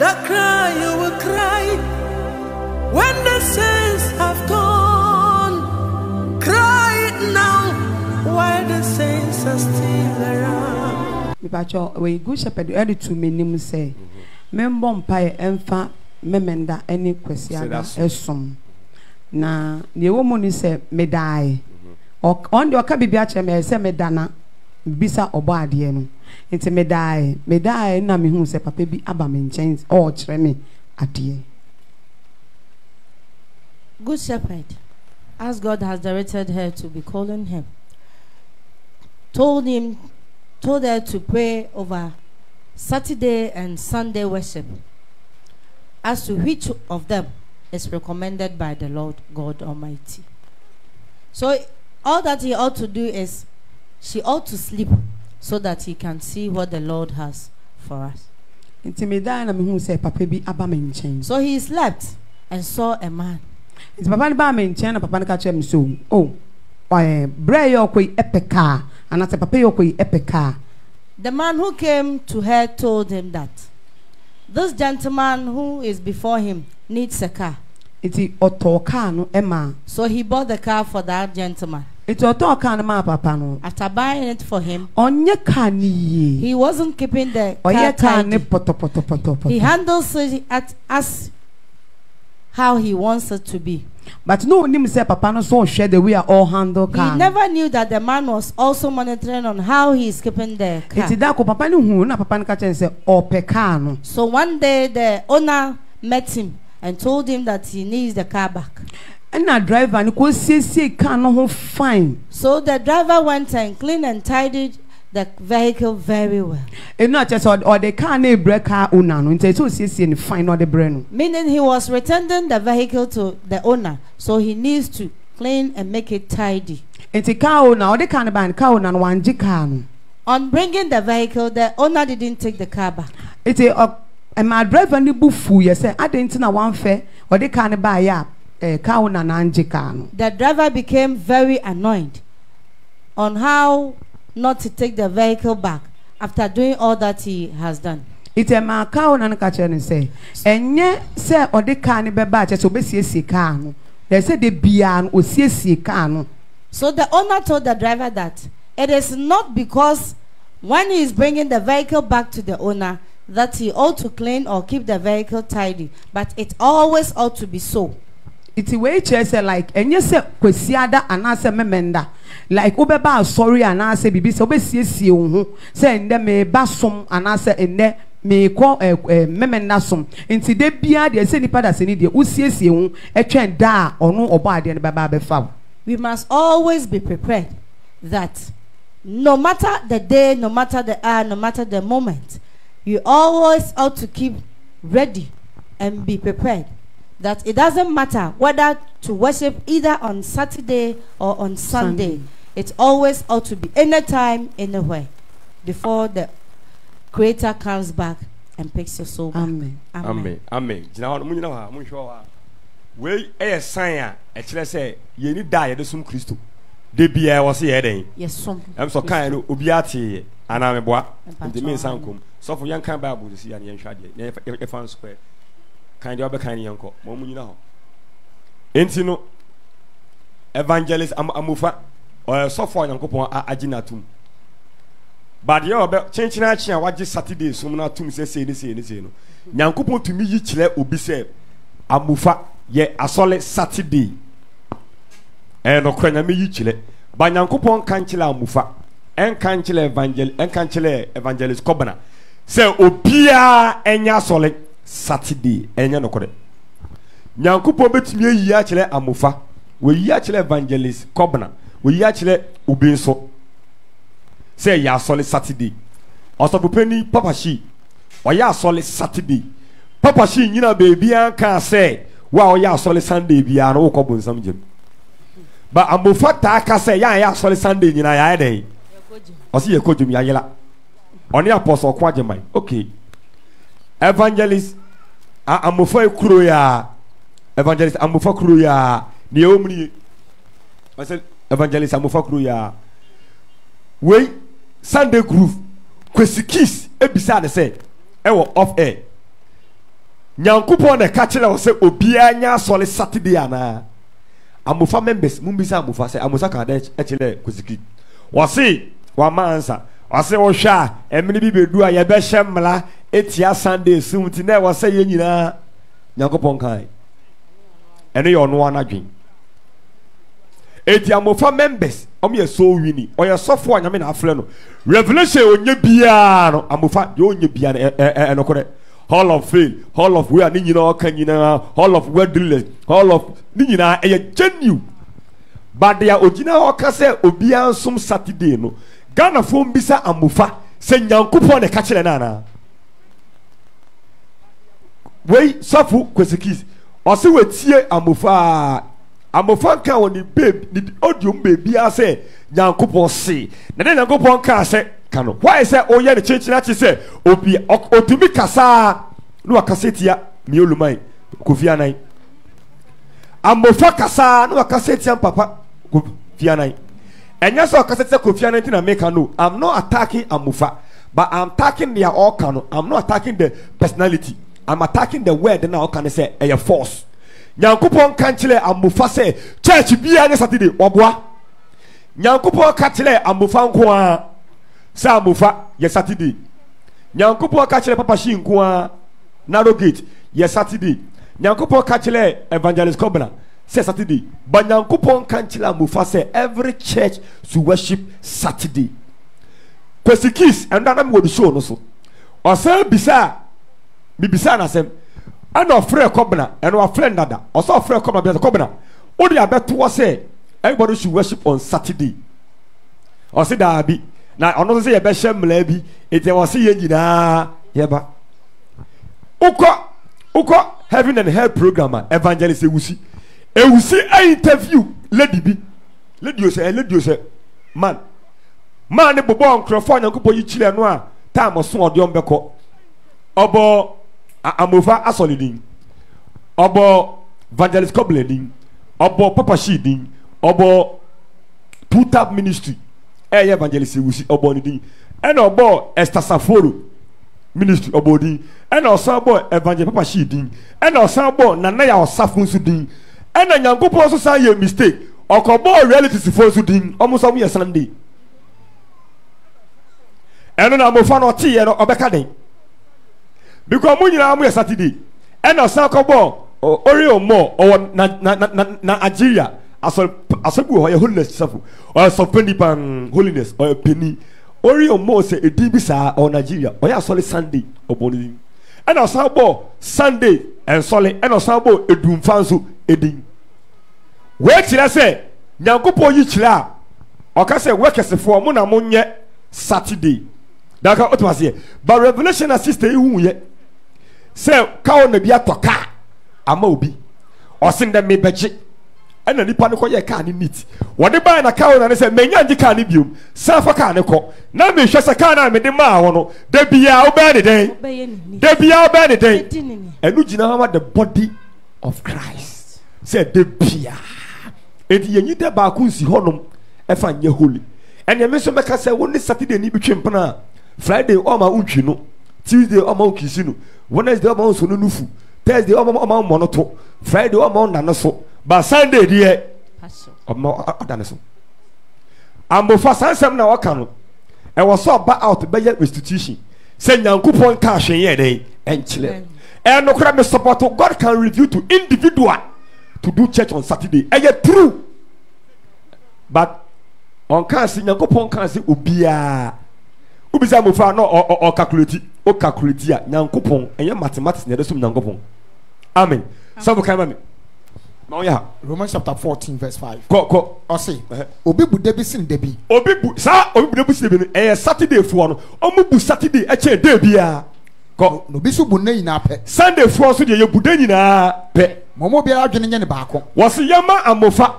that cry you will cry when the saints have gone. Cry now while the saints are still around. Mipacho, we good shepherd ready to me name say. Membom pie emfa memenda any question esom. Na the woman say me die. On the okabibiache me say me dana bisa obo ade no. Nti me die na me hu say papa bi aba me nchen o kire me ade. Good shepherd, as God has directed her to be calling him, told her to pray over Saturday and Sunday worship as to which of them is recommended by the Lord God Almighty. So all that he ought to do is she ought to sleep so that he can see what the Lord has for us. So he slept and saw a man. The man who came to her told him that this gentleman who is before him needs a car. So he bought the car for that gentleman. After buying it for him, he wasn't keeping the car tidy. He handles it as how he wants it to be. But no one say papa no so share the way all handle car. He never knew that the man was also monitoring on how he is keeping the car. So one day the owner met him and told him that he needs the car back. And that driver car no fine. So the driver went and cleaned and tidied the vehicle very well. And not just or the car ne break car owner no so fine or the brain. Meaning he was returning the vehicle to the owner, so he needs to clean and make it tidy. And the car owner or the car owner one car. On bringing the vehicle, the owner didn't take the car back. It's a my driver ni bufu you say I didn't know one fair or the car buy up car owner na car. The driver became very annoyed on how not to take the vehicle back after doing all that he has done. It's a my car owner and say and ye say or the car ni beba just obesi car no. They said the bian o see car no. So the owner told the driver that it is not because when he is bringing the vehicle back to the owner that he ought to clean or keep the vehicle tidy, but it always ought to be so. It's a way say like and you say kwesiada and answer memenda like obeba sorry and answer bibi so obesi say ende me basom and answer ende me call memenda som nti de bia de say nipa da se ni de usiesie hu etwen da ono oba de ne baba be fa. We must always be prepared that no matter the day, no matter the hour, no matter the moment, you always ought to keep ready and be prepared. That it doesn't matter whether to worship either on Saturday or on Sunday. It always ought to be anytime, anywhere, before the Creator comes back and picks your soul back. Amen. Amen. Amen. We a sign actually say you need die the sum Christo. De bia was here. Yes, some. I'm so kind of Ubiati and I'm a boy. The means uncle. So for young kind Bible to see and young shady. If I'm square. Kind of kind uncle. Mom, you know. Entino Evangelist Amufa or so far young couple Ajinatum. But you're about changing action. What just Saturday? So now to say this. Young couple to me, you chile will be said Amufa ye a solid Saturday. And no crane me chile. But young couple can't chill Amufa and can't chill Evangelist Cobana. Say Opia and ya solid Saturday and ya no correct. Nyankupo betumi yi akile Amufa we yi akile Evangelist Cobana we yi akile Ubinso say ya solid Saturday osopopeni Papa Shi o ya solid Saturday Papa Shi nyina baby an kan say wa o ya solid Sunday bia no ko bonsam jem ba Amufa ta ka say ya solid Sunday nyina ya den o si ye kodum ya yela oni apostle kwajemai okay Evangelist Amufa ekuro ya Evangelist Amufa Kruya ni omni I said Evangelist Amufa Kruya we Sunday groove kwesi kiss ebisa de say e wo off air nyankopɔn na ka kyerɛ wo sɛ obiara nya asɔre Saturday ana amofa members mumbisa amofa sɛ amosa ka da kyerɛ koziki wɔse wama ansa wɔse wo hwɛ a emene bi bedu a yɛbɛhyɛ mmala etia Sunday sum ti na wɔ sɛ yɛ nyinaa nyankopɔn kan ɛno yɛ ɔno anadwen eti amofa members yɛ so wini ɔyɛ sɔfo a nyame na afrɛ no revelation onye biara no amofa yɛ onye biara ɛno kɔrɛ hall of fame hall of where ni nyina ɔka nyina hall of wedding hall of ni nyina ɛyɛ genuine but dia ogina ɔka sɛ obiara nsom Saturday no Ghana fo mbisa amofa sɛ nyankopɔn ne ka kyerɛ na wei sɔfo kwesekis ɔse wetie amofa ka wɔ ne babe ne audio baby a sɛ nyankopɔn se na ne nyankopɔn ka sɛ ka no why sɛ ɔyɛ ne kyenkyena kye sɛ obi otumi kasa no wakasa tia mioluman Kofi Annan amofa kasa no wakasa tia papa Kofi Annan ɛnyɛ sɛ ɔkasa tia Kofi Annan nti na meka no I'm not attacking amofa but I'm attacking their all can I'm not attacking the personality I'm attacking the word na ɔka ne sɛ ɛyɛ force nyankopɔn ka kyerɛ amofa sɛ church bia ne Saturday ɔboa nyankopɔn ka kyerɛ amofa nko a sɛ amofa yɛ Saturday nyankopɔn ka kyerɛ papa shi nko a narrow gate yɛ Saturday nyankopɔn ka kyerɛ evangelist Kobna sɛ Saturday but nyankopɔn ka kyerɛ amofa sɛ every church should worship Saturday Persecutions and that I'm going to show no so ɔsɛ bisa bibisa na sɛm ɛna ɔfrɛ Kobna ɛna ɔfrɛ Dada ɔsɛ ɔfrɛ Kobna bia Kobna odi abeto wɔ sɛ everybody should worship on Saturday ɔsɛ daabi na ɔno sɛ yɛbɛhyɛ mmala bi eti ɔsɛ yɛ nyinaa yɛba ukɔ heaven and hell program evangelist ewusi a interview lady osɛ man ne bobɔ nkrɔfo nyankopɔ yi kyerɛ no a time so ɔde ɔmbɛkɔ ɔbɔ amofa asɔle din ɔbɔ evangelist Kobla din ɔbɔ papa shi din ɔbɔ two-tap ministry ɛyɛ evangelist ewusi ɔbɔ ne din ɛna ɔbɔ Esther Saforo ministry ɔbɔ din ɛna ɔsan bɔ evangelist papa shi din ɛna ɔsan bɔ Nanaya Ɔsafo nso din ɛna nyankopɔn nso san yɛ mistake ɔkɔbɔ realities fo nso din ɔmo nso yɛ Sunday ɛno na amofa no ɔte yɛ no ɔbɛka den because mo nyinaa mo yɛ Saturday ɛna ɔsan kɔbɔ Oreo mo ɔwɔ na Nigeria asɔbi wɔ hɔ yɛ holiness safo ɔyɛ sɔpɛni pan holiness ɔyɛ penny Oreo mo sɛ edi bi saa ɔwɔ Nigeria ɔyɛ asɔle Sunday ɔbɔ ne din ɛna ɔsan bɔ Sunday ɛnsɔle ɛna ɔsan bɔ edumfa nso edin wei kyerɛ sɛ nyankopɔn yi kyerɛ a ɔka sɛ wɛkɛsefoɔ mo na mo nyɛ Saturday daka otuma se but revelation na sister ihu yɛ sɛ kawo na bi atɔ kaa ama obi ɔsen dɛ mebɛgye ɛna nipa ne kɔ yɛ kaa ne neat wɔde baa na kawo na ne sɛ menya ngye kaa ne biom san fa kaa ne kɔ na mehwɛ sɛ kaa na mede maa hɔ no da bia wobɛɛ ne dɛn ɛno gyina hɔ ma the body of Christ sɛ da bia enti yɛnyi dɛ baako nsi hɔnom ɛfa nyɛ holy ɛnea me nso mɛka sɛ wo ne Saturday ni bi twe mpena Friday ɔma untwi no Tuesday ɔma ukisi no Wednesday ɔma unsono nufu Thursday ɔma monoto Friday ɔma nane so ba Sunday deɛ ɔma ɔdane so ambofa sansɛm na waka no ɛwɔ so ba out bɛyɛ restitution sɛ nyankopɔn ka hwɛn yɛ dɛn ɛnkyerɛ ɛno kora me support God can reveal to individual to do church on Saturday ɛyɛ true but on kan si nyankopɔn kan si obiaa ubisa mofa no o calculate a nyankopɔn ɛyɛ mathematics na ɛdesum nyankopɔn amen sabu kan mami ma oya Romans chapter 14 verse 5 ko ɔse obi bu debi sin debi obi bu debi sin debi no ɛyɛ Saturday fo no ɔmo bu Saturday ɛkyɛ day bia ko no bi so bu ne nyina pɛ Sunday fo so de yɛ bu de nyina pɛ momo bia adwene nyɛ ne baako wɔse yɛma amofa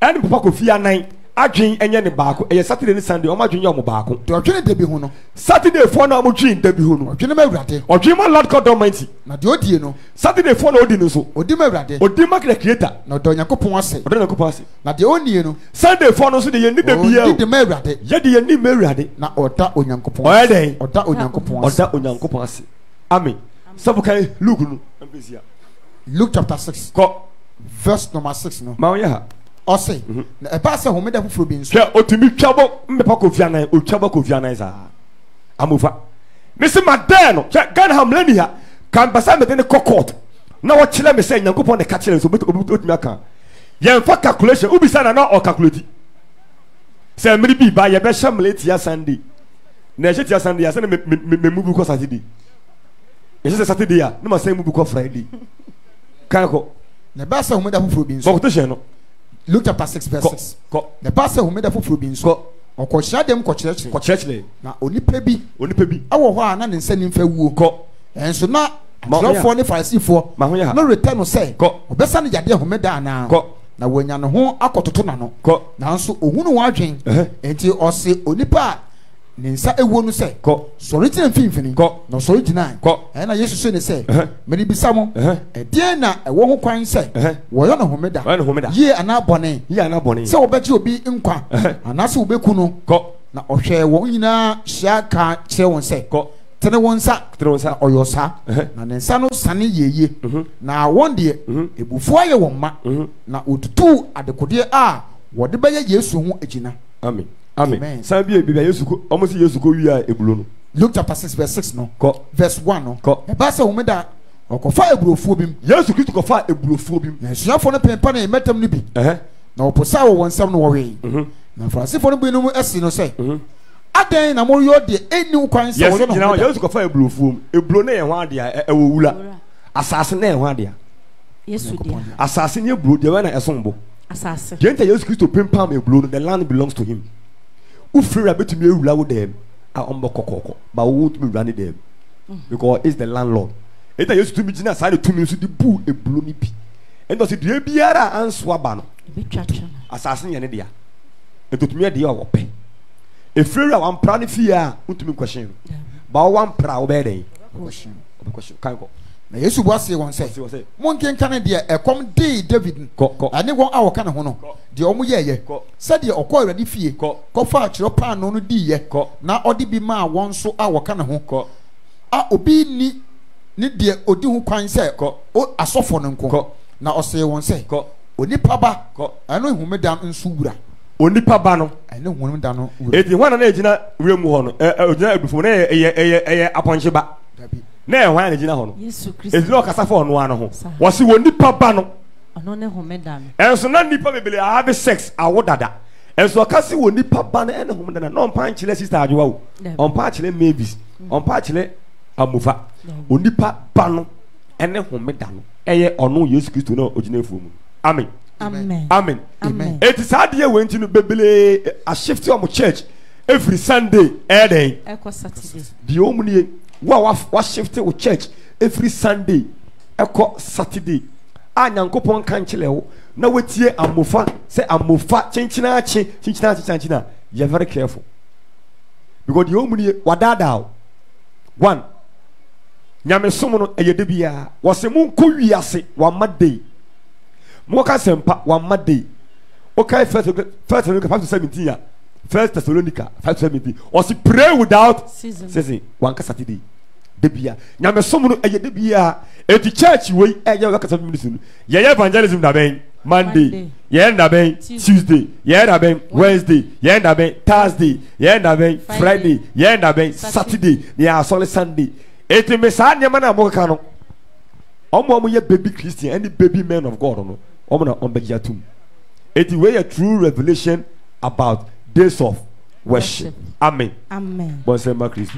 ɛne papa Kofi Annan adwen enye ne baako ɛyɛ Saturday ne Sunday ɔmo adwen yɛ ɔmo baako de ɔdwene debi ho no Saturday fo na ɔmo dwen debi ho no ɔdwene ma Awurade ɔdwen ma Lord God Almighty na de odie no Saturday fo na odi no so odi ma Awurade odi ma the creator na ɔdɔ Nyankopɔn ase ɔdɔ Nyankopɔn ase na de onie no Sunday fo no so de yɛ ni debi odi ma Awurade yɛ de yɛ ni ma Awurade na ɔda Onyankopɔn ɔyɛ dɛn ɔda Onyankopɔn ase ɔda Onyankopɔn ase amen Sabu kai Luke no. Ampesia. Luke chapter 6. Ko. Verse number 6 no. Ma oya ha. O say, na e ba say homeda foforo bi nso. Hwe otumi twabo mmepa Kofi Annan, o twabo Kofi Annan za. Amufa. Mesi madan no, hwe Ghana ha mlani ha. Kan basa me de court. Na wo chile me say Nyankopon de ka chile so otumi aka. Yen fa calculation, ubi sana na o calculate. Say me bi ba ye be shamlate ya Sunday. Na je tia Sunday ya say me move ko Saturday. Ye say Saturday ya, no ma say move ko Friday. Kan ko. Na ba say homeda foforo bi nso. Quotation no. Luke chapter 6 verse 6. Ko. Na ba say homeda foforo bi nso. Oko hia dem ko kyerɛkyerɛ. Ko kyerɛkyerɛ. Na onipa bi awo hɔ a na ne nsa nimfa wuo. Ko. Enso na Atwerɛfoɔ ne Farisifoɔ no return no sɛ ɔbɛsa no yadeɛ homeda anaa na wanya ne ho akɔtoto na no nanso ohunu wadwen enti ɔse onipa a ne nsa ewuo no sɛ sɔre gyina mfimfini na ɔsɔre gyina ɛna Yesu so ne sɛ mede bisa mo ɛdeɛn na ɛwɔ ho kwan sɛ wɔyɛ no homeda yie anaa bɔne sɛ wɔbɛgye obi nkwa anaasɛ wɔbɛku no na ɔhwɛ wɔn nyinaa hyia ka kyerɛ wɔn sɛ tene wonsa oyosa na ne nsa no sane yeye na won de ebufu aye won ma na otutu adekode a wode beye Yesu ho agina. Amen. Sabi bibia Yesu ko omo si Yesu ko wi a ebulo no. Luke chapter 6 verse 6 no. Verse 1 no. E ba se homeda okofa ebulofuo bim. Yesu Kristo kofa ebulofuo bim. Na suafo no pempa na emetam no bi. Na oposa wo wonsam no wo we. Na Fransifo no bi no mu esi no se. Aden na mo yo de eni kwan se wo no. Yesu kofa ebulofuo. Ebulo na ye ho ade a ewo wula. Asase na ye ho ade a. Yesu dia. Asase ne ebulo de na esombo. Asase. Gente Yesu Kristo pempam ebulo, the land belongs to him. Ufrira betumi ewula wo dem a ombo kokoko ba wo tumi run dem because it's the landlord. Eta Yesu tumi gina sa de tumi so di bu ebulo ni bi. Endo se de biara anso aba no. Asase ye ne dia. Etotumi de ya wo pe. Efrira wan pra ne fie a utumi question. Ba wan pra wo be den. Question. Kan ko. Na Yesu bo ase won say mon kenkan de ekom de David ane won a woka ne ho no de omo yeye se de okọ awrade fie ko fa akiro pan no di ye na odi bi ma won so a woka ne ho a obi ni de odi ho kwan se o asofo no nko na ose won say onipa ba ano ehumeda nso wura onipa ba no ane ehumeda no wura edi hwana na ejina wuremu ho no ojina ebufo na eye aponche ba na ehwan na gina ho no Yesu Kristo ezino kasa for no ano ho wo se woni papa no ono ne homeda no enso na nipa bebele have sex awodada enso kase woni papa na ene homeda na no mpa nchile sister adwowa wo ompa chile mavis ompa chile amufa oni papa no ene homeda no eye ono Yesu Kristo na ogina efu mu amen amen it is hard here when you bebele a shift your church every Sunday day eko Saturday the omni wa shift to church every Sunday eko Saturday a Nyankopon kan chile wo na wetie amofa say amofa chinchina you very careful because the omni wadada one nyame som no eye de bia wose mu nko wiase wa madei mo ka sempa wa madei okay first 5:17 ya First Thessalonica 5:17 was pray without ceasing one Saturday debia nyame som no eye debia eti church we eye waka 7 minutes ye evangelism da ben Monday ye da ben Tuesday ye da ben Wednesday ye da ben Thursday ye da ben Friday ye da ben Saturday ye solid Sunday eti me sa nyama na mo ka no omo ye baby Christian and the baby men of God no omo na ombegiatum eti we a true revelation about days of worship. Amen. Amen. Bon, c'est ma Christ.